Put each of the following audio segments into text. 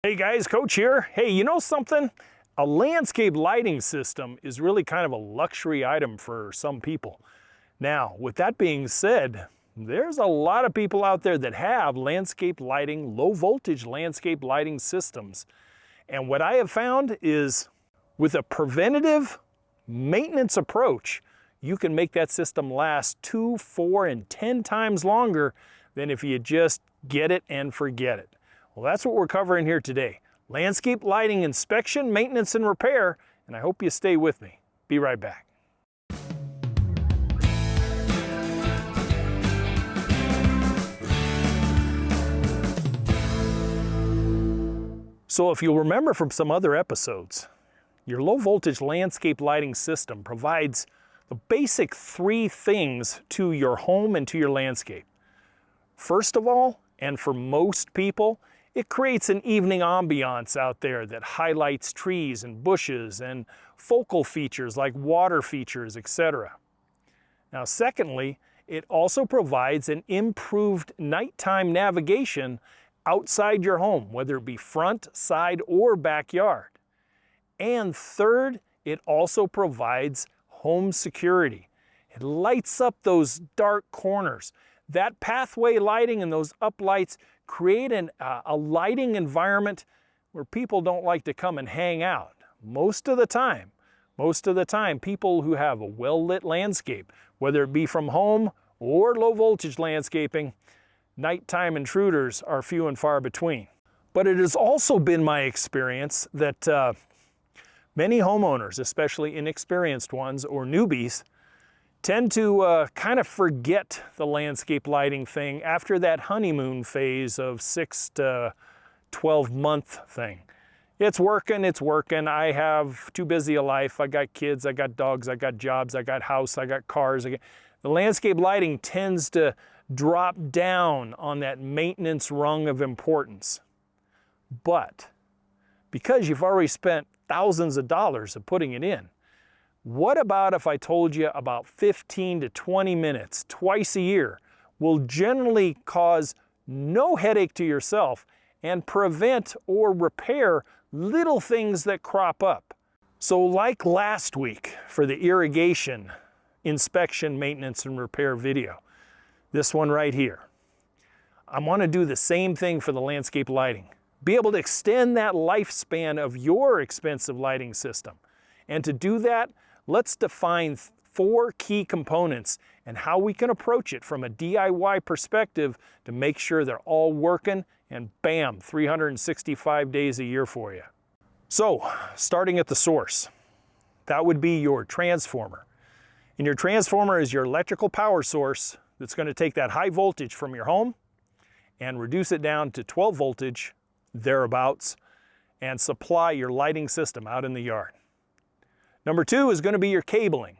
Hey guys, Coach here. Hey, you know something? A landscape lighting system is really kind of a luxury item for some people. Now, with that being said, there's a lot of people out there that have landscape lighting, low voltage landscape lighting systems. And what I have found is with a preventative maintenance approach, you can make that system last 2, 4, and 10 times longer than if you just get it and forget it. Well, that's what we're covering here today. Landscape lighting inspection, maintenance, and repair, and I hope you stay with me. Be right back. So if you'll remember from some other episodes, your low voltage landscape lighting system provides the basic 3 things to your home and to your landscape. First of all, and for most people, it creates an evening ambiance out there that highlights trees and bushes and focal features like water features, etc. Now, secondly, it also provides an improved nighttime navigation outside your home, whether it be front, side, or backyard. And third, it also provides home security. It lights up those dark corners. That pathway lighting and those uplights create a lighting environment where people don't like to come and hang out. Most of the time, people who have a well-lit landscape, whether it be from home or low voltage landscaping, nighttime intruders are few and far between. But it has also been my experience that many homeowners, especially inexperienced ones or newbies, tend to kind of forget the landscape lighting thing after that honeymoon phase of 6 to 12 month thing. It's working. I have too busy a life. I got kids, I got dogs, I got jobs, I got house, I got cars. The landscape lighting tends to drop down on that maintenance rung of importance. But because you've already spent thousands of dollars of putting it in, what about if I told you about 15 to 20 minutes twice a year will generally cause no headache to yourself and prevent or repair little things that crop up? So like last week for the irrigation inspection, maintenance, and repair video, this one right here, I want to do the same thing for the landscape lighting. Be able to extend that lifespan of your expensive lighting system. And to do that, let's define 4 key components and how we can approach it from a DIY perspective to make sure they're all working and bam, 365 days a year for you. So, starting at the source, that would be your transformer. And your transformer is your electrical power source that's going to take that high voltage from your home and reduce it down to 12 voltage, thereabouts, and supply your lighting system out in the yard. Number 2 is going to be your cabling.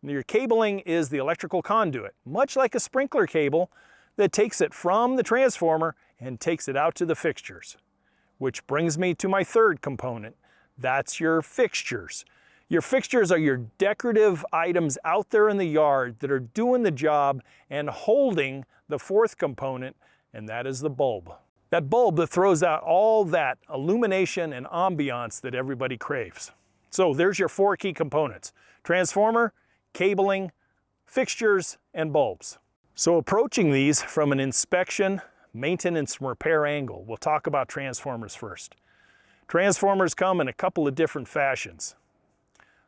Your cabling is the electrical conduit, much like a sprinkler cable that takes it from the transformer and takes it out to the fixtures. Which brings me to my 3rd component. That's your fixtures. Your fixtures are your decorative items out there in the yard that are doing the job and holding the 4th component, and that is the bulb. That bulb that throws out all that illumination and ambiance that everybody craves. So there's your 4 key components: transformer, cabling, fixtures, and bulbs. So approaching these from an inspection, maintenance, and repair angle, we'll talk about transformers first. Transformers come in a couple of different fashions.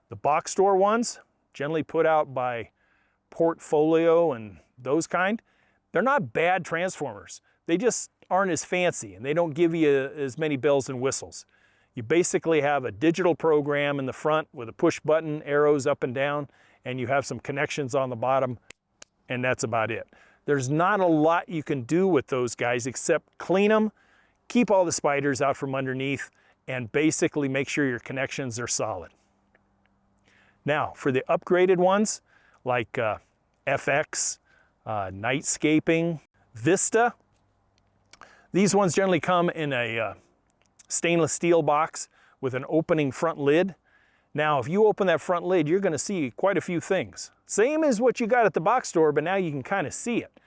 The box store ones, generally put out by Portfolio and those kind, they're not bad transformers. They just aren't as fancy and they don't give you as many bells and whistles. You basically have a digital program in the front with a push button, arrows up and down, and you have some connections on the bottom, and that's about it. There's not a lot you can do with those guys except clean them, keep all the spiders out from underneath, and basically make sure your connections are solid. Now, for the upgraded ones, like FX, Nightscaping, Vista, these ones generally come in a stainless steel box with an opening front lid. Now, if you open that front lid, you're going to see quite a few things. Same as what you got at the box store, but now you can kind of see it.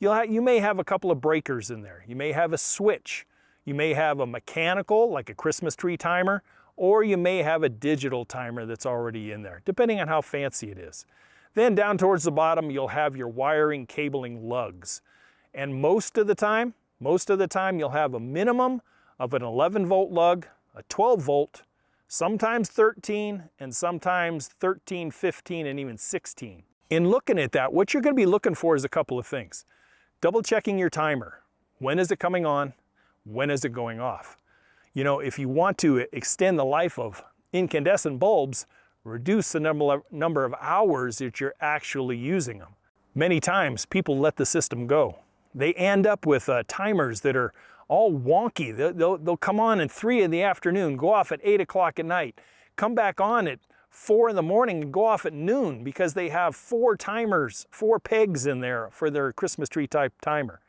You may have a couple of breakers in there. You may have a switch. You may have a mechanical, like a Christmas tree timer, or you may have a digital timer that's already in there, depending on how fancy it is. Then down towards the bottom, you'll have your wiring cabling lugs. And most of the time, you'll have a minimum of an 11 volt lug, a 12 volt, sometimes 13, and sometimes 13, 15, and even 16. In looking at that, what you're going to be looking for is a couple of things. Double checking your timer. When is it coming on? When is it going off? You know, if you want to extend the life of incandescent bulbs, reduce the number of hours that you're actually using them. Many times people let the system go. They end up with timers that are all wonky. They'll come on at 3 in the afternoon, go off at 8 o'clock at night, come back on at 4 in the morning and go off at noon because they have 4 timers, 4 pegs in there for their Christmas tree type timer.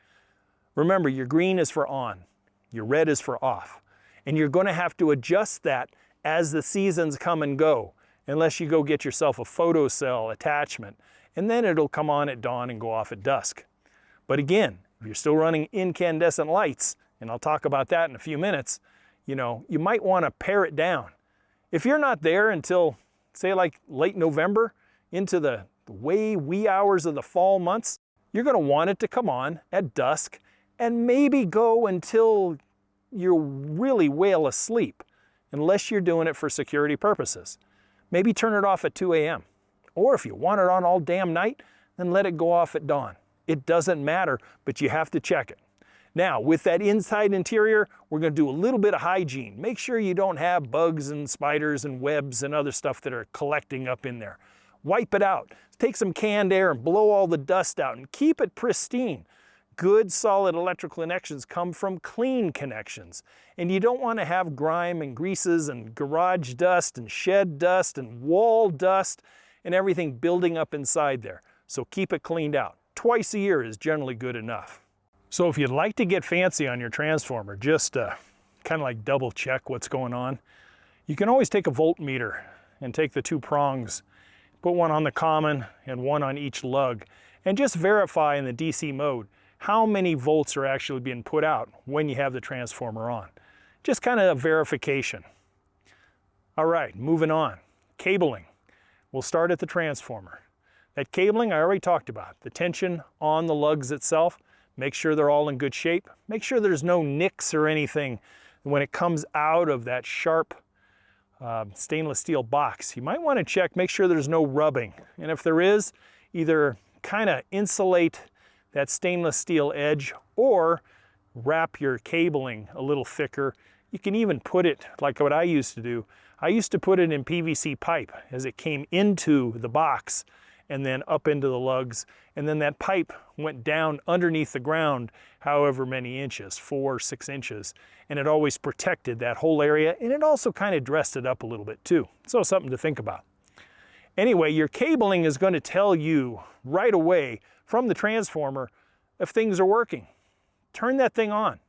Remember, your green is for on, your red is for off. And you're going to have to adjust that as the seasons come and go, unless you go get yourself a photocell attachment, and then it'll come on at dawn and go off at dusk. But again, if you're still running incandescent lights, and I'll talk about that in a few minutes, you know, you might want to pare it down. If you're not there until, say, like late November into the wee hours of the fall months, you're going to want it to come on at dusk and maybe go until you're really well asleep, unless you're doing it for security purposes. Maybe turn it off at 2 a.m. Or if you want it on all damn night, then let it go off at dawn. It doesn't matter, but you have to check it. Now, with that inside interior, we're going to do a little bit of hygiene. Make sure you don't have bugs and spiders and webs and other stuff that are collecting up in there. Wipe it out. Take some canned air and blow all the dust out and keep it pristine. Good solid electrical connections come from clean connections. And you don't want to have grime and greases and garage dust and shed dust and wall dust and everything building up inside there. So keep it cleaned out. Twice a year is generally good enough. So if you'd like to get fancy on your transformer, just kind of like double check what's going on, you can always take a voltmeter and take the 2 prongs, put one on the common and one on each lug, and just verify in the DC mode how many volts are actually being put out when you have the transformer on. Just kind of a verification. All right, moving on. Cabling. We'll start at the transformer. That cabling I already talked about. The tension on the lugs itself. Make sure they're all in good shape. Make sure there's no nicks or anything when it comes out of that sharp stainless steel box. You might want to check, make sure there's no rubbing. And if there is, either kind of insulate that stainless steel edge or wrap your cabling a little thicker. You can even put it like what I used to do. I used to put it in PVC pipe as it came into the box and then up into the lugs, and then that pipe went down underneath the ground however many inches, 4 or 6 inches, and it always protected that whole area, and it also kind of dressed it up a little bit too. So something to think about. Anyway, your cabling is going to tell you right away from the transformer if things are working. Turn that thing on.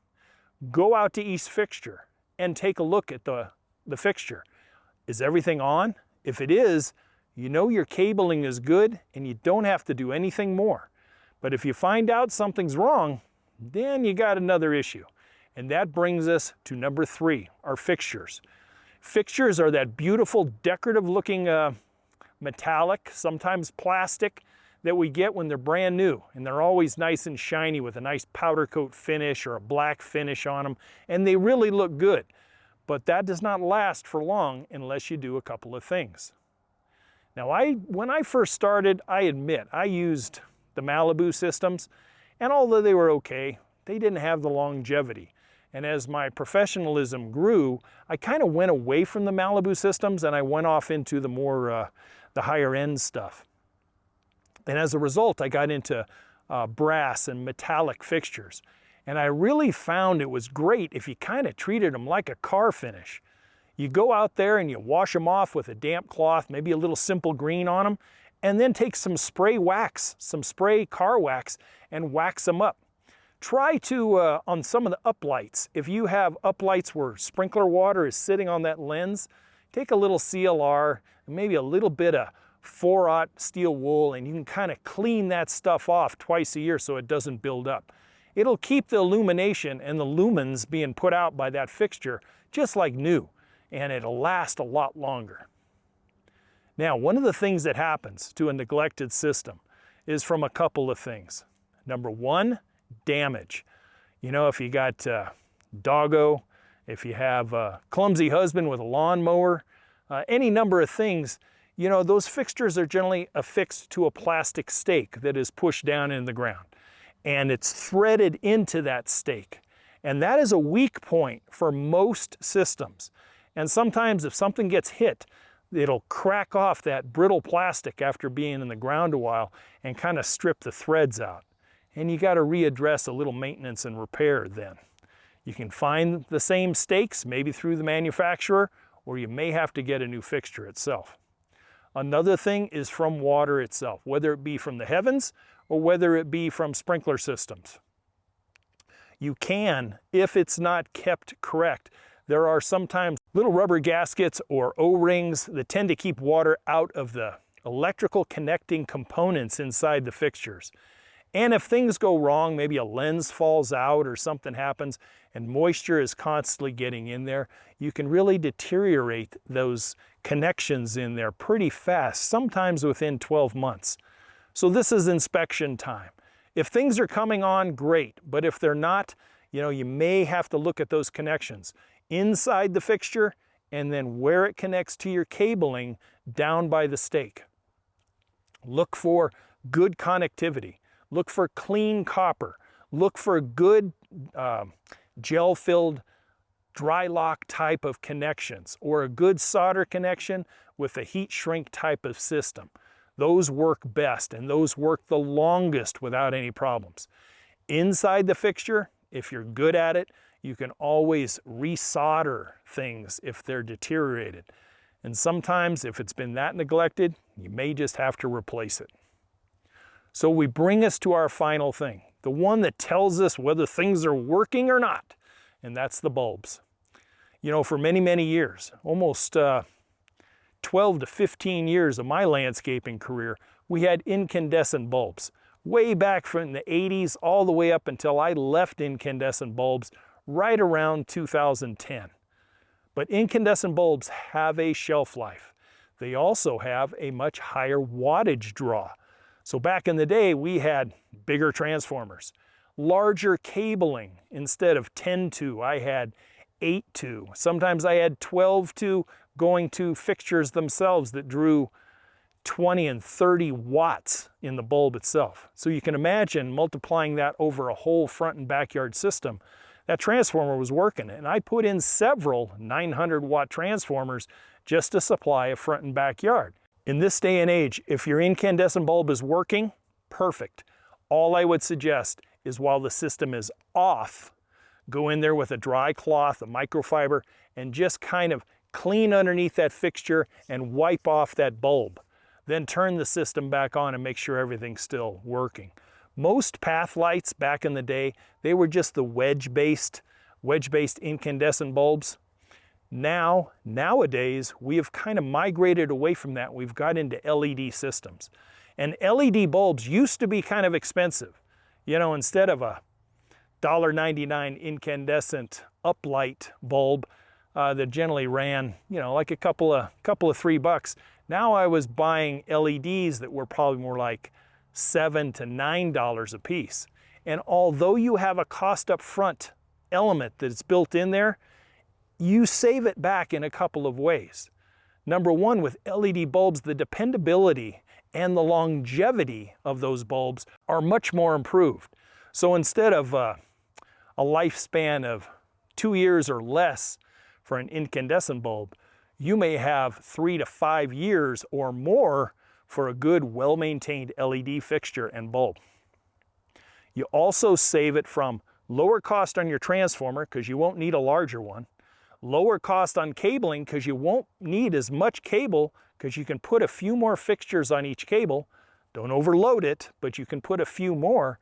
Go out to each fixture and take a look at the fixture. Is everything on? If it is, you know your cabling is good and you don't have to do anything more. But if you find out something's wrong, then you got another issue. And that brings us to number 3, our fixtures. Fixtures are that beautiful decorative looking metallic, sometimes plastic, that we get when they're brand new. And they're always nice and shiny with a nice powder coat finish or a black finish on them. And they really look good. But that does not last for long unless you do a couple of things. Now, when I first started, I admit, I used the Malibu systems, and although they were okay, they didn't have the longevity. And as my professionalism grew, I kind of went away from the Malibu systems and I went off into the more, the higher end stuff. And as a result, I got into brass and metallic fixtures. And I really found it was great if you kind of treated them like a car finish. You go out there and you wash them off with a damp cloth, maybe a little simple green on them, and then take some spray wax, some spray car wax, and wax them up. Try to, on some of the uplights, if you have uplights where sprinkler water is sitting on that lens, take a little CLR, and maybe a little bit of 4/0 steel wool, and you can kind of clean that stuff off twice a year so it doesn't build up. it'll keep the illumination and the lumens being put out by that fixture just like new, and it'll last a lot longer. Now, one of the things that happens to a neglected system is from a couple of things. Number one, damage. You know, if you got doggo, if you have a clumsy husband with a lawnmower, any number of things, you know, those fixtures are generally affixed to a plastic stake that is pushed down in the ground, and it's threaded into that stake. And that is a weak point for most systems. And sometimes if something gets hit, it'll crack off that brittle plastic after being in the ground a while and kind of strip the threads out. And you got to readdress a little maintenance and repair then. You can find the same stakes, maybe through the manufacturer, or you may have to get a new fixture itself. Another thing is from water itself, whether it be from the heavens or whether it be from sprinkler systems. You can, if it's not kept correct, there are sometimes little rubber gaskets or O-rings that tend to keep water out of the electrical connecting components inside the fixtures. And if things go wrong, maybe a lens falls out or something happens and moisture is constantly getting in there, you can really deteriorate those connections in there pretty fast, sometimes within 12 months. So this is inspection time. If things are coming on, great, but if they're not, you know, you may have to look at those connections inside the fixture and then where it connects to your cabling down by the stake. Look for good connectivity. Look for clean copper. Look for good gel-filled dry lock type of connections or a good solder connection with a heat shrink type of system. Those work best and those work the longest without any problems. Inside the fixture, if you're good at it, you can always resolder things if they're deteriorated. And sometimes if it's been that neglected, you may just have to replace it. So we bring us to our final thing, the one that tells us whether things are working or not, and that's the bulbs. You know, for many, many years, almost 12 to 15 years of my landscaping career, we had incandescent bulbs. Way back from the 80s all the way up until I left incandescent bulbs right around 2010. But incandescent bulbs have a shelf life. They also have a much higher wattage draw. So back in the day, we had bigger transformers, larger cabling. Instead of 10-2, I had 8-2. Sometimes I had 12-2 going to fixtures themselves that drew 20 and 30 watts in the bulb itself. So you can imagine multiplying that over a whole front and backyard system. That transformer was working, and I put in several 900-watt transformers just to supply a front and backyard. In this day and age, if your incandescent bulb is working, perfect. All I would suggest is while the system is off, go in there with a dry cloth, a microfiber, and just kind of clean underneath that fixture and wipe off that bulb. Then turn the system back on and make sure everything's still working. Most path lights back in the day, they were just the wedge-based incandescent bulbs. Nowadays, we have kind of migrated away from that. We've got into LED systems. And LED bulbs used to be kind of expensive. You know, instead of a $1.99 incandescent uplight bulb that generally ran, you know, like a couple of $3. Now I was buying LEDs that were probably more like $7 to $9 a piece. And although you have a cost up front element that's built in there, you save it back in a couple of ways. Number one, with LED bulbs, the dependability and the longevity of those bulbs are much more improved. So instead of a lifespan of 2 years or less for an incandescent bulb, you may have 3 to 5 years or more for a good, well-maintained LED fixture and bulb. You also save it from lower cost on your transformer because you won't need a larger one, lower cost on cabling because you won't need as much cable because you can put a few more fixtures on each cable. Don't overload it, but you can put a few more.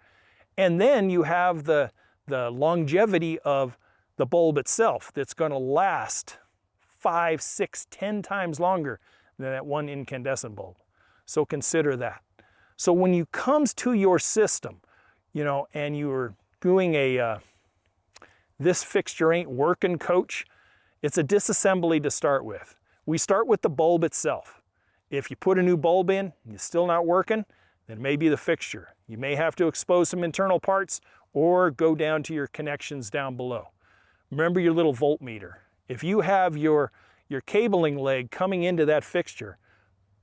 And then you have the longevity of the bulb itself that's going to last 5, 6, 10 times longer than that one incandescent bulb. So consider that. So when it comes to your system, you know, and you're doing a this fixture ain't working coach, it's a disassembly to start with. We start with the bulb itself. If you put a new bulb in and it's still not working, then maybe the fixture. You may have to expose some internal parts or go down to your connections down below. Remember your little voltmeter. If you have your cabling leg coming into that fixture,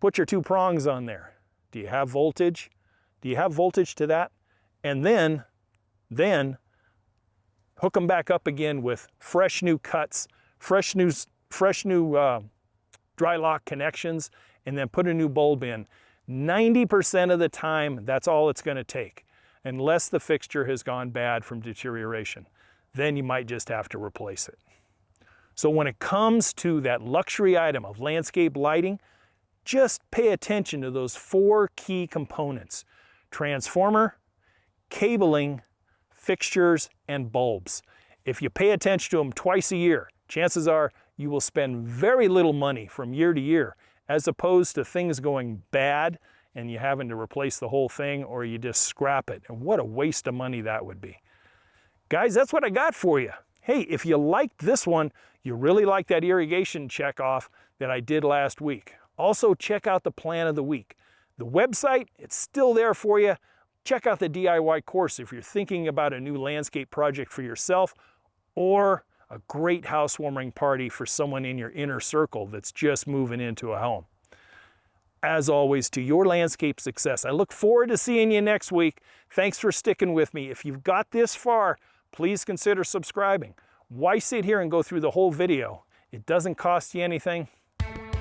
put your 2 prongs on there. Do you have voltage? Do you have voltage to that? And then hook them back up again with fresh new cuts, fresh new dry lock connections, and then put a new bulb in. 90% of the time, that's all it's going to take, unless the fixture has gone bad from deterioration. Then you might just have to replace it. So when it comes to that luxury item of landscape lighting, just pay attention to those 4 key components: transformer, cabling, fixtures, and bulbs. If you pay attention to them twice a year, chances are you will spend very little money from year to year, as opposed to things going bad and you having to replace the whole thing, or you just scrap it. And what a waste of money that would be. Guys, that's what I got for you. Hey, if you liked this one, you really like that irrigation checkoff that I did last week, also check out the plan of the week. The website, it's still there for you. Check out the DIY course if you're thinking about a new landscape project for yourself, or a great housewarming party for someone in your inner circle that's just moving into a home. As always, to your landscape success. I look forward to seeing you next week. Thanks for sticking with me. If you've got this far, please consider subscribing. Why sit here and go through the whole video? It doesn't cost you anything,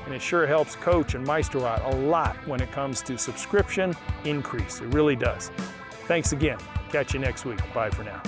and it sure helps Coach and Meister out a lot when it comes to subscription increase. It really does. Thanks again. Catch you next week. Bye for now.